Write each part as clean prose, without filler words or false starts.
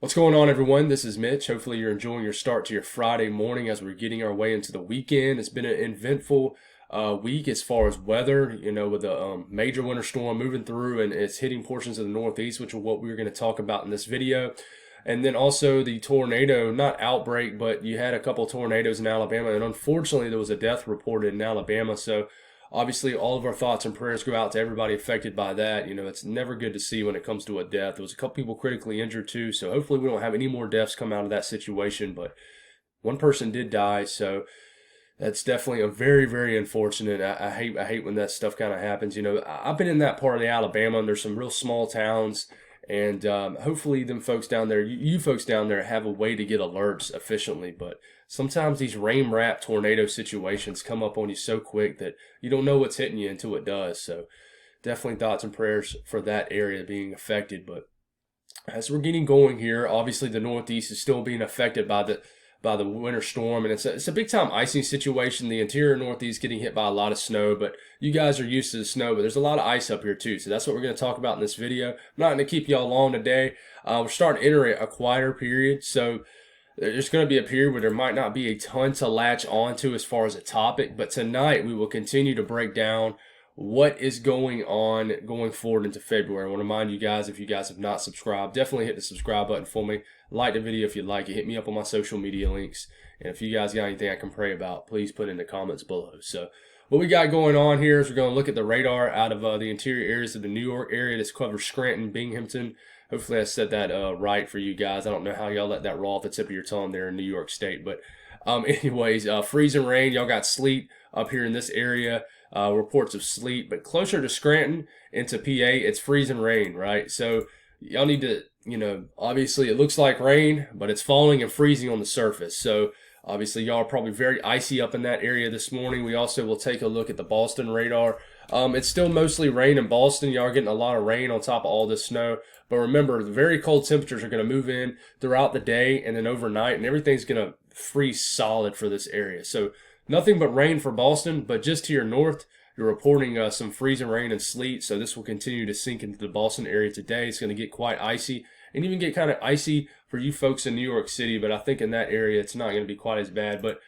What's going on, everyone? This is Mitch. Hopefully, you're enjoying your start to your Friday morning as we're getting our way into the weekend. It's been an eventful week as far as weather, with a major winter storm moving through and it's hitting portions of the Northeast, which is what we're going to talk about in this video. And then also the tornado, not outbreak, but you had a couple of tornadoes in Alabama, and unfortunately, there was a death reported in Alabama. So, obviously, all of our thoughts and prayers go out to everybody affected by that. It's never good to see when it comes to a death. There was a couple people critically injured too, so hopefully we don't have any more deaths come out of that situation. But one person did die, so that's definitely a very, very unfortunate. I hate when that stuff kind of happens. I've been in that part of the Alabama, and there's some real small towns. And hopefully, them folks down there, you folks down there, have a way to get alerts efficiently. But sometimes these rain-wrapped tornado situations come up on you so quick that you don't know what's hitting you until it does. So definitely thoughts and prayers for that area being affected. But as we're getting going here, obviously the Northeast is still being affected by the winter storm, and it's a big time icing situation. The interior Northeast getting hit by a lot of snow, but you guys are used to the snow, but there's a lot of ice up here too. So that's what we're going to talk about in this video. I'm not going to keep y'all long today. We're starting to enter a quieter period, so there's going to be a period where there might not be a ton to latch onto as far as a topic, but tonight we will continue to break down what is going on going forward into February. I want to remind you guys, if you guys have not subscribed, definitely hit the subscribe button for me. Like the video if you like it. Hit me up on my social media links. And if you guys got anything I can pray about, please put in the comments below. So what we got going on here is we're going to look at the radar out of the interior areas of the New York area. This covers Scranton, Binghamton. Hopefully I said that right for you guys. I don't know how y'all let that roll off the tip of your tongue there in New York State. But anyways, freezing rain. Y'all got sleet up here in this area. Reports of sleet. But closer to Scranton into PA, it's freezing rain, right? So y'all need to, obviously it looks like rain, but it's falling and freezing on the surface. So obviously y'all are probably very icy up in that area this morning. We also will take a look at the Boston radar. It's still mostly rain in Boston. Y'all are getting a lot of rain on top of all this snow. But remember, the very cold temperatures are going to move in throughout the day and then overnight, and everything's going to freeze solid for this area. So nothing but rain for Boston, but just to your north, you're reporting some freezing rain and sleet. So this will continue to sink into the Boston area today. It's going to get quite icy and even get kind of icy for you folks in New York City. But I think in that area, it's not going to be quite as bad. But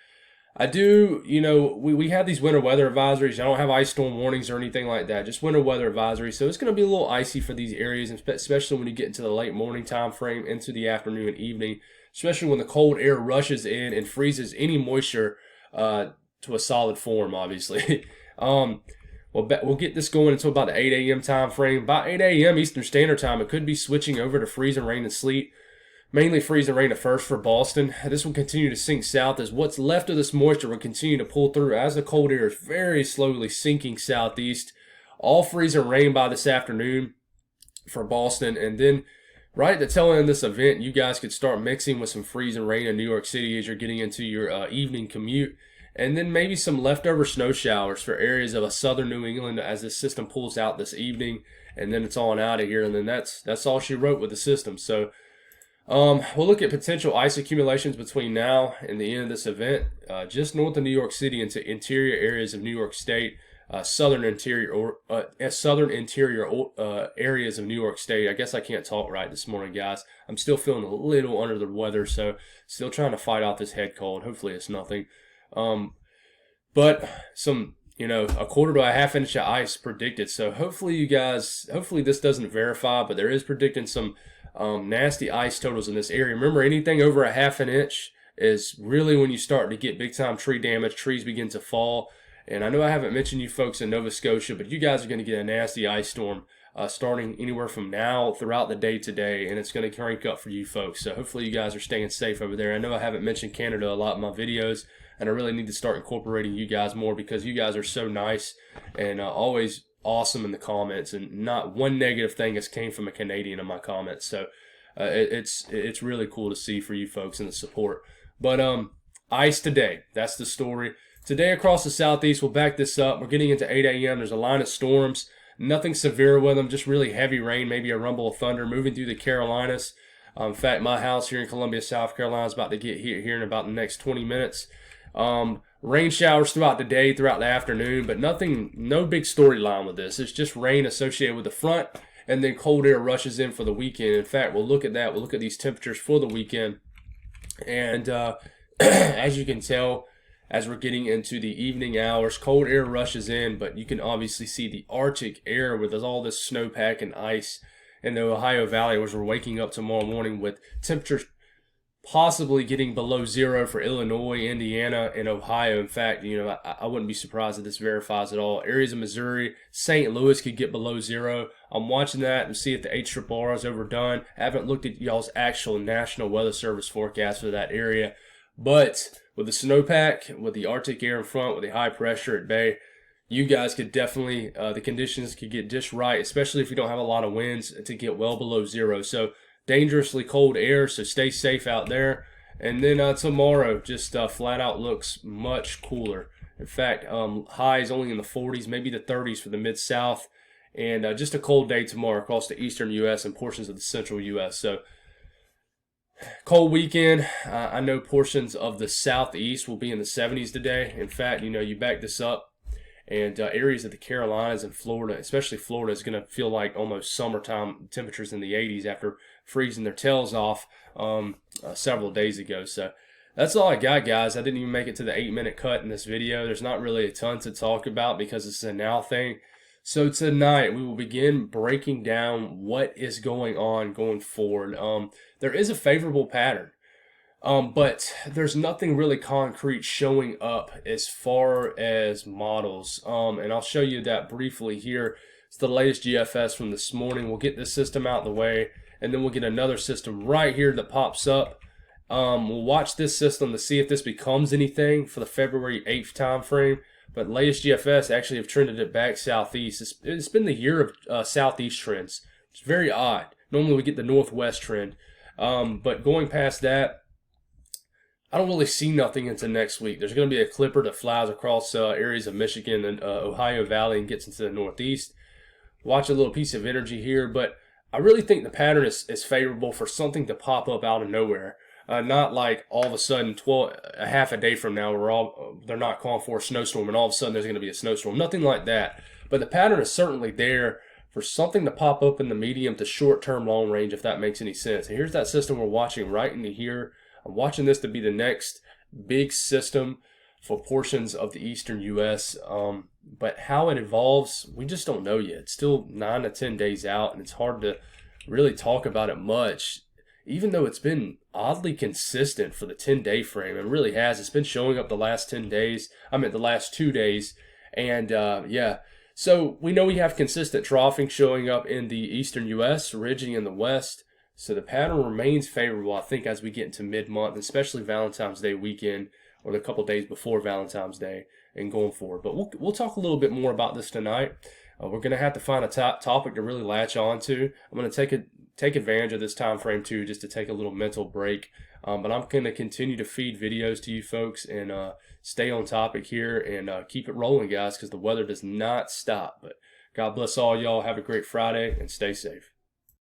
I do, we have these winter weather advisories. I don't have ice storm warnings or anything like that, just winter weather advisories. So it's going to be a little icy for these areas, especially when you get into the late morning time frame, into the afternoon and evening, especially when the cold air rushes in and freezes any moisture to a solid form, obviously. We'll get this going until about the 8 a.m. time frame. By 8 a.m. Eastern Standard Time, it could be switching over to freezing rain and sleet. Mainly freezing rain at first for Boston. This will continue to sink south as what's left of this moisture will continue to pull through as the cold air is very slowly sinking southeast. All freezing rain by this afternoon for Boston. And then right at the tail end of this event, you guys could start mixing with some freezing rain in New York City as you're getting into your evening commute. And then maybe some leftover snow showers for areas of southern New England as this system pulls out this evening. And then it's on out of here. And then that's all she wrote with the system. So we'll look at potential ice accumulations between now and the end of this event. Just north of New York City into interior areas of New York State, southern interior areas of New York State. I guess I can't talk right this morning, guys. I'm still feeling a little under the weather, so still trying to fight off this head cold. Hopefully it's nothing. But some, a quarter to a half inch of ice predicted. So hopefully this doesn't verify, but there is predicting some nasty ice totals in this area. Remember, anything over a half an inch is really when you start to get big time tree damage. Trees begin to fall. And I know I haven't mentioned you folks in Nova Scotia, but you guys are going to get a nasty ice storm starting anywhere from now throughout the day today, and it's going to crank up for you folks. So hopefully you guys are staying safe over there. I know I haven't mentioned Canada a lot in my videos, and I really need to start incorporating you guys more because you guys are so nice and always awesome in the comments, and not one negative thing has came from a Canadian in my comments. So it's really cool to see for you folks and the support. But ice today, that's the story. Today across the southeast, we'll back this up. We're getting into 8 a.m. There's a line of storms. Nothing severe with them, just really heavy rain, maybe a rumble of thunder moving through the Carolinas. In fact, my house here in Columbia, South Carolina is about to get hit here in about the next 20 minutes. Rain showers throughout the day, throughout the afternoon, but no big storyline with this. It's just rain associated with the front and then cold air rushes in for the weekend. In fact, we'll look at that. We'll look at these temperatures for the weekend. And as you can tell, as we're getting into the evening hours, cold air rushes in, but you can obviously see the Arctic air where there's all this snowpack and ice in the Ohio Valley as we're waking up tomorrow morning with temperatures possibly getting below zero for Illinois, Indiana, and Ohio. In fact, I wouldn't be surprised if this verifies at all. Areas of Missouri, St. Louis could get below zero. I'm watching that and see if the HRRR is overdone. I haven't looked at y'all's actual National Weather Service forecast for that area. But with the snowpack, with the Arctic air in front, with the high pressure at bay, you guys could definitely, the conditions could get just right, especially if you don't have a lot of winds, to get well below zero. So dangerously cold air, so stay safe out there. And then tomorrow, just flat out looks much cooler. In fact, highs only in the 40s, maybe the 30s for the Mid-South. And just a cold day tomorrow across the eastern U.S. and portions of the central U.S. So cold weekend. I know portions of the southeast will be in the 70s today. In fact, you back this up, and areas of the Carolinas and Florida, especially Florida, is going to feel like almost summertime temperatures in the 80s after freezing their tails off several days ago. So that's all I got, guys. I didn't even make it to the 8-minute cut in this video. There's not really a ton to talk about because it's a now thing. So tonight we will begin breaking down what is going on going forward. There is a favorable pattern, but there's nothing really concrete showing up as far as models. And I'll show you that briefly here. It's the latest GFS from this morning. We'll get this system out of the way, and then we'll get another system right here that pops up. We'll watch this system to see if this becomes anything for the February 8th time frame. But latest GFS actually have trended it back southeast. It's been the year of southeast trends. It's very odd. Normally we get the northwest trend. But going past that, I don't really see nothing into next week. There's going to be a clipper that flies across areas of Michigan and Ohio Valley and gets into the northeast. Watch a little piece of energy here, but I really think the pattern is favorable for something to pop up out of nowhere. Not like all of a sudden, a half a day from now, they're not calling for a snowstorm, and all of a sudden there's going to be a snowstorm. Nothing like that. But the pattern is certainly there for something to pop up in the medium to short-term long range, if that makes any sense. And here's that system we're watching right into here. I'm watching this to be the next big system for portions of the eastern U.S. But how it evolves, we just don't know yet. It's still 9 to 10 days out, and it's hard to really talk about it much, even though it's been oddly consistent for the 10-day frame. It really has. It's been showing up the last 10 days. The last 2 days. And yeah, so we know we have consistent troughing showing up in the eastern U.S., ridging in the west. So the pattern remains favorable, I think, as we get into mid-month, especially Valentine's Day weekend or the couple days before Valentine's Day and going forward. But we'll talk a little bit more about this tonight. We're going to have to find a topic to really latch on to. I'm going to take advantage of this time frame too, just to take a little mental break. But I'm going to continue to feed videos to you folks and stay on topic here and keep it rolling, guys, because the weather does not stop. But God bless all y'all. Have a great Friday and stay safe.